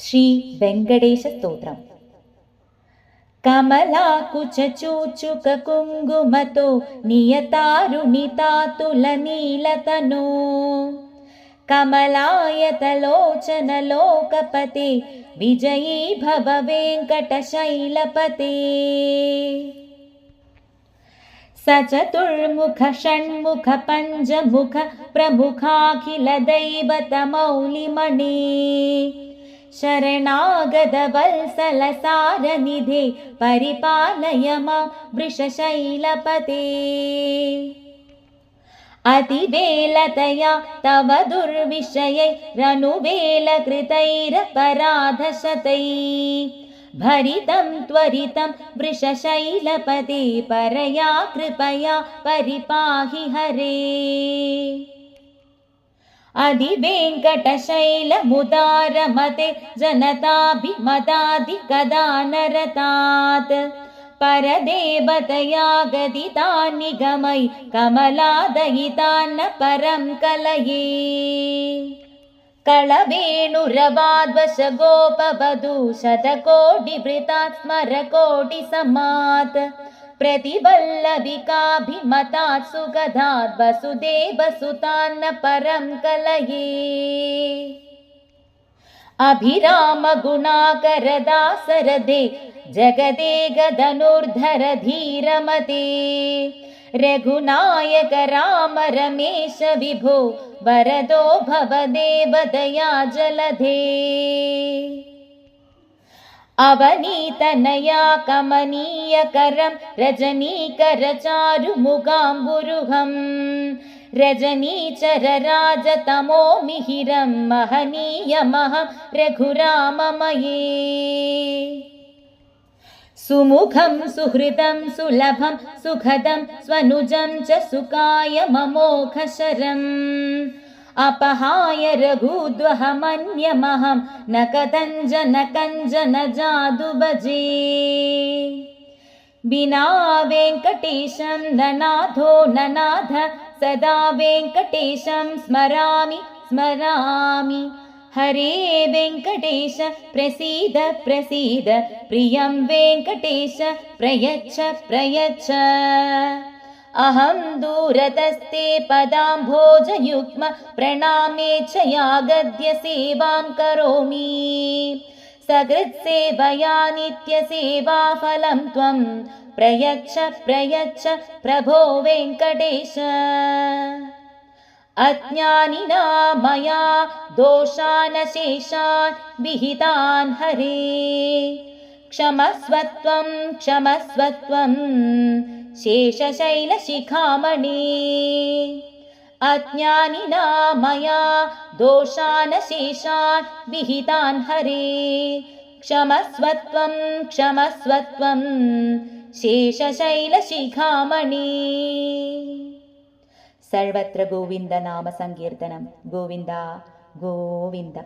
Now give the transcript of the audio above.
శ్రీ వెంకటేశ స్తోత్రం. కమలాకుచూచుక కుంగుమతో నియతారుణితాతుల నీలతనో కమలాయతలోచన లోకపతే విజయీ భవ వెంకటశైలపతే. సచతుర్ముఖ షణ్ముఖ పంచముఖ ప్రముఖాఖిల దైవత మౌలిమణే శరణాగత వత్సల సారనిధే పరిపాలయ మాం వృషశైలపతే. అతివేలతయా తవ దుర్విషయై రనువేలకృతైరపరాధశతై భరితం త్వరితం వృషశైలపతే పరయా కృపయా పరిపాహి హరే. అధి వెంకటశైలముదారమతే జనతాభిమతాది కదా నరతాత్ పరదేవతయా గదితాన్ని గమై కమలాదయితాన్న పరం కలయే. కళవేణురవాద్వశ గోపవధూ శతకోటిభృతాత్ స్మరకోటి సమాత్ प्रतिवल्लविकाभिमतात् सुगधात् वसुदेवसुतान्न परं कलये. अभिराम गुणाकरदासरदे जगदे गदनुर्धर धीरमते रघुनायक राम रमेश विभो वरदो भवदेव दया जलधे. అవనీతనయా కమనీయకరం రజనీకరచారుముగాంబురుహం రజనీచరరాజతమో మిహిరం మహనీయమహం రఘురామమయే. సుముఖం సుహృదం సులభం సుఖదం స్వనుజం చ సుకాయ మమోఘశరం अपहाय रघुद्वहमन्यमहं न कथञ्जन कञ्जन जादु भजे. विना वेङ्कटेशं ननाथो ननाथ सदा वेङ्कटेशं स्मरामि स्मरामि. हरे वेङ्कटेश प्रसीद प्रसीद प्रियं वेङ्कटेश प्रयच्छ प्रयच्छ. अहं दूरतस्ते पदाम्भोजयुग्म प्रणामेच्छया गद्य सेवां करोमि. सकृत्सेवया नित्यसेवाफलं त्वं प्रयच्छ प्रयच्छ प्रभो वेङ्कटेश. अज्ञानिना मया दोषानशेषान् विहितान् हरे क्षमस्वत्वं क्षमस्वत्वं शेषशैलशिखामणे. अज्ञानिना मया दोषानशेषान् विहितान् हरे क्षमस्वत्वं क्षमस्वत्वं शेषशैलशिखामणे. सर्वत्र गोविन्द नाम संकीर्तनं गोविन्द गोविन्द.